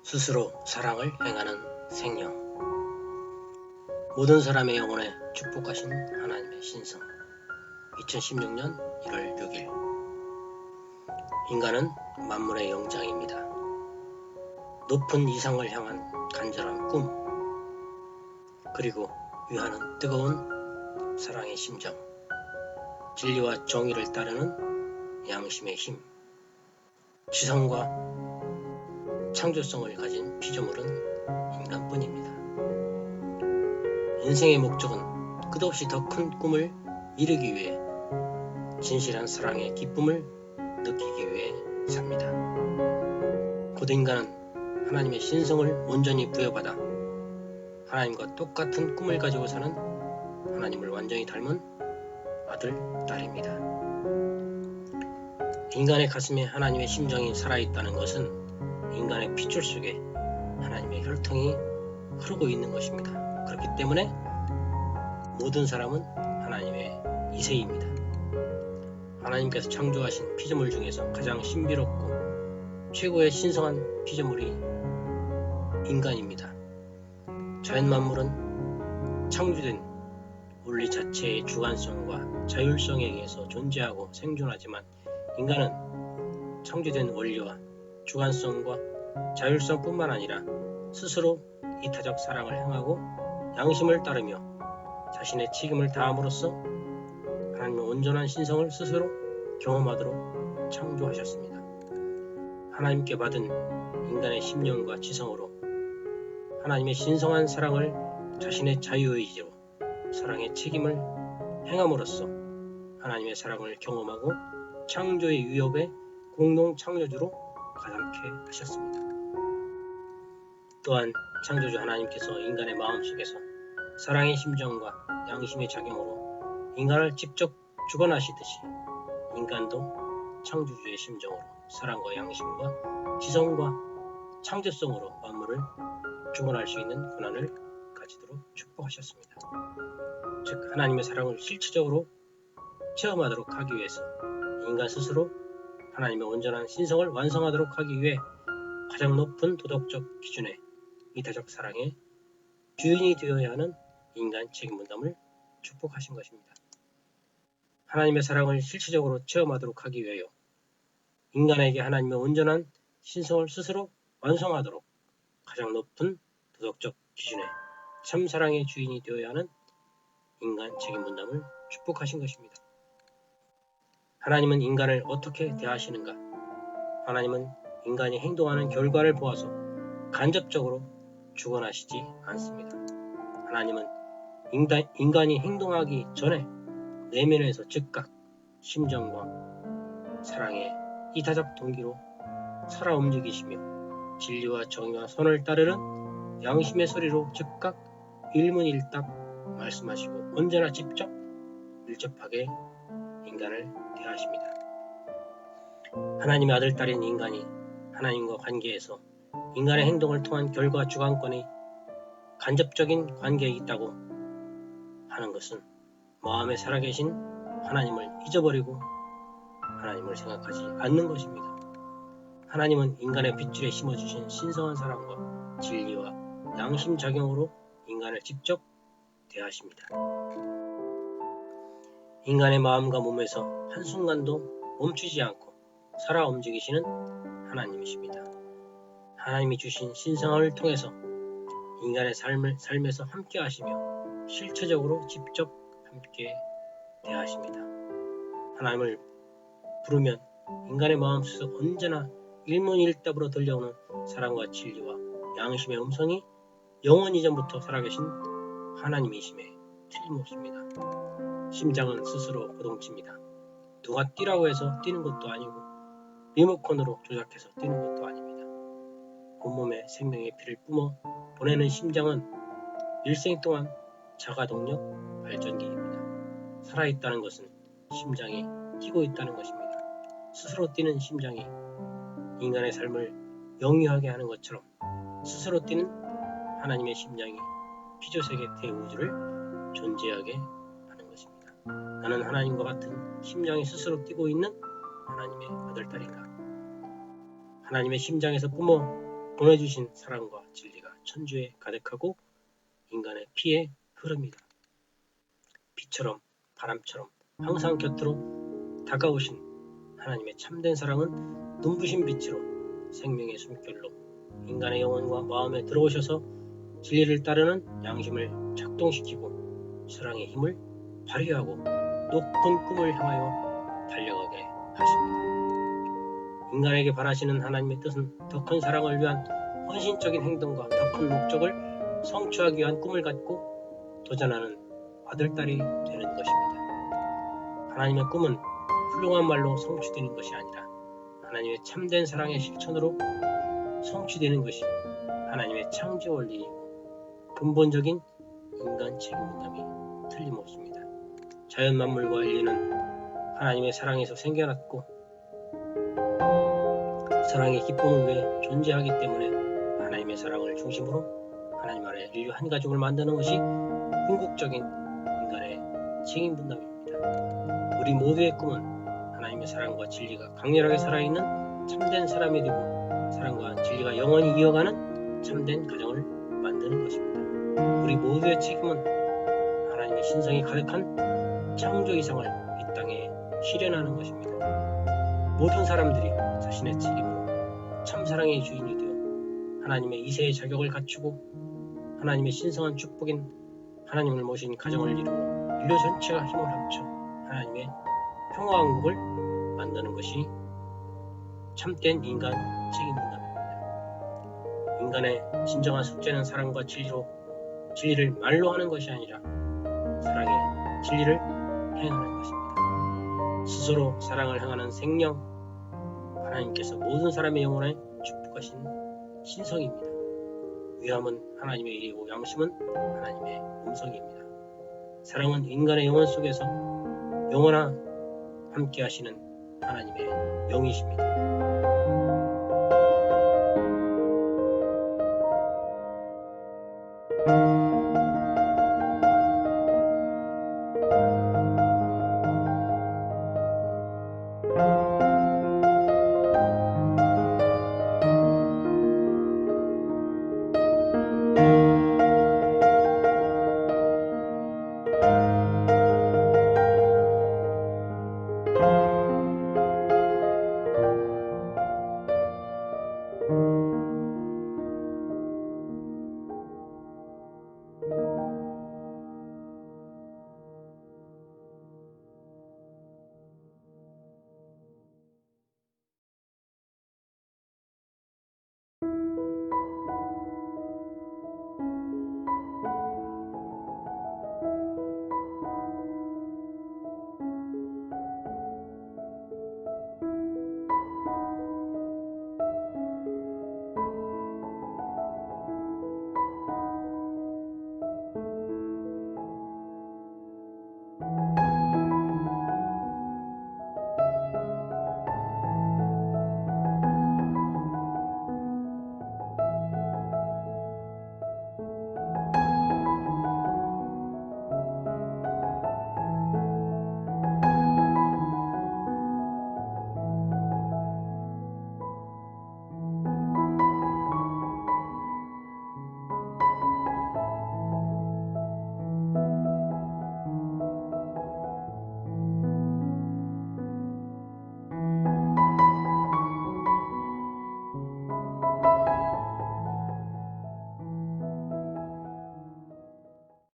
스스로 사랑을 행하는 생명. 모든 사람의 영혼에 축복하신 하나님의 신성. 2016년 1월 6일. 인간은 만물의 영장입니다. 높은 이상을 향한 간절한 꿈, 그리고 위하는 뜨거운 사랑의 심정, 진리와 정의를 따르는 양심의 힘, 지성과 창조성을 가진 피조물은 인간뿐입니다. 인생의 목적은 끝없이 더 큰 꿈을 이루기 위해 진실한 사랑의 기쁨을 느끼기 위해 삽니다. 곧 인간은 하나님의 신성을 온전히 부여받아 하나님과 똑같은 꿈을 가지고 사는 하나님을 완전히 닮은 아들, 딸입니다. 인간의 가슴에 하나님의 심정이 살아있다는 것은 인간의 핏줄 속에 하나님의 혈통이 흐르고 있는 것입니다. 그렇기 때문에 모든 사람은 하나님의 이세입니다. 하나님께서 창조하신 피조물 중에서 가장 신비롭고 최고의 신성한 피조물이 인간입니다. 자연 만물은 창조된 원리 자체의 주관성과 자율성에 의해서 존재하고 생존하지만 인간은 창조된 원리와 주관성과 자율성뿐만 아니라 스스로 이타적 사랑을 행하고 양심을 따르며 자신의 책임을 다함으로써 하나님의 온전한 신성을 스스로 경험하도록 창조하셨습니다. 하나님께 받은 인간의 심령과 지성으로 하나님의 신성한 사랑을 자신의 자유의지로 사랑의 책임을 행함으로써 하나님의 사랑을 경험하고 창조의 위협에 공동 창조주로 가담케 하셨습니다. 또한 창조주 하나님께서 인간의 마음속에서 사랑의 심정과 양심의 작용으로 인간을 직접 주관하시듯이 인간도 창조주의 심정으로 사랑과 양심과 지성과 창조성으로 만물을 주관할 수 있는 권한을 가지도록 축복하셨습니다. 즉 하나님의 사랑을 실체적으로 체험하도록 하기 위해서 인간 스스로 하나님의 온전한 신성을 완성하도록 하기 위해 가장 높은 도덕적 기준의 이타적 사랑의 주인이 되어야 하는 인간 책임 분담을 축복하신 것입니다. 하나님의 사랑을 실체적으로 체험하도록 하기 위하여 인간에게 하나님의 온전한 신성을 스스로 완성하도록 가장 높은 도덕적 기준의 참사랑의 주인이 되어야 하는 인간 책임 분담을 축복하신 것입니다. 하나님은 인간을 어떻게 대하시는가? 하나님은 인간이 행동하는 결과를 보아서 간접적으로 주관하시지 않습니다. 하나님은 인간이 행동하기 전에 내면에서 즉각 심정과 사랑의 이타적 동기로 살아 움직이시며 진리와 정의와 선을 따르는 양심의 소리로 즉각 일문일답 말씀하시고 언제나 직접 밀접하게 인간을 대하십니다. 하나님의 아들, 딸인 인간이 하나님과 관계에서 인간의 행동을 통한 결과 주관권이 간접적인 관계에 있다고 하는 것은 마음에 살아계신 하나님을 잊어버리고 하나님을 생각하지 않는 것입니다. 하나님은 인간의 핏줄에 심어주신 신성한 사랑과 진리와 양심 작용으로 인간을 직접 대하십니다. 인간의 마음과 몸에서 한순간도 멈추지 않고 살아 움직이시는 하나님이십니다. 하나님이 주신 신성함을 통해서 인간의 삶에서 함께 하시며 실체적으로 직접 함께 대하십니다. 하나님을 부르면 인간의 마음속에서 언제나 일문일답으로 들려오는 사랑과 진리와 양심의 음성이 영원 이전부터 살아계신 하나님이심에 틀림없습니다. 심장은 스스로 고동칩니다. 누가 뛰라고 해서 뛰는 것도 아니고 리모컨으로 조작해서 뛰는 것도 아닙니다. 온몸에 생명의 피를 뿜어 보내는 심장은 일생 동안 자가동력 발전기입니다. 살아있다는 것은 심장이 뛰고 있다는 것입니다. 스스로 뛰는 심장이 인간의 삶을 영위하게 하는 것처럼 스스로 뛰는 하나님의 심장이 피조세계 대우주를 존재하게 하는 것입니다. 나는 하나님과 같은 심장이 스스로 뛰고 있는 하나님의 아들, 딸인가? 하나님의 심장에서 뿜어 보내주신 사랑과 진리가 천주에 가득하고 인간의 피에 흐릅니다. 비처럼 바람처럼 항상 곁으로 다가오신 하나님의 참된 사랑은 눈부신 빛으로 생명의 숨결로 인간의 영혼과 마음에 들어오셔서 진리를 따르는 양심을 작동시키고 사랑의 힘을 발휘하고 높은 꿈을 향하여 달려가게 하십니다. 인간에게 바라시는 하나님의 뜻은 더 큰 사랑을 위한 헌신적인 행동과 더 큰 목적을 성취하기 위한 꿈을 갖고 도전하는 아들딸이 되는 것입니다. 하나님의 꿈은 훌륭한 말로 성취되는 것이 아니라 하나님의 참된 사랑의 실천으로 성취되는 것이 하나님의 창조 원리이고 근본적인 인간 책임감이 틀림없습니다. 자연 만물과 인류는 하나님의 사랑에서 생겨났고 사랑의 기쁨을 위해 존재하기 때문에 하나님의 사랑을 중심으로 하나님 아래 인류 한 가족을 만드는 것이 궁극적인 인간의 책임 분담입니다. 우리 모두의 꿈은 하나님의 사랑과 진리가 강렬하게 살아있는 참된 사람이 되고 사랑과 진리가 영원히 이어가는 참된 가정을 만드는 것입니다. 우리 모두의 책임은 하나님의 신성이 가득한 창조 이상을 이 땅에 실현하는 것입니다. 모든 사람들이 자신의 책임으로 참사랑의 주인이 되어 하나님의 이세의 자격을 갖추고 하나님의 신성한 축복인 하나님을 모신 가정을 이루고 인류 전체가 힘을 합쳐 하나님의 평화왕국을 만드는 것이 참된 인간 책임분담입니다. 인간의 진정한 숙제는 사랑과 진리를 말로 하는 것이 아니라 사랑의 진리를 행하는 것입니다. 스스로 사랑을 행하는 생명 하나님께서 모든 사람의 영혼에 축복하신 신성입니다. 위함은 하나님의 일이고 양심은 하나님의 음성입니다. 사랑은 인간의 영혼 속에서 영원한 함께 하시는 하나님의 영이십니다.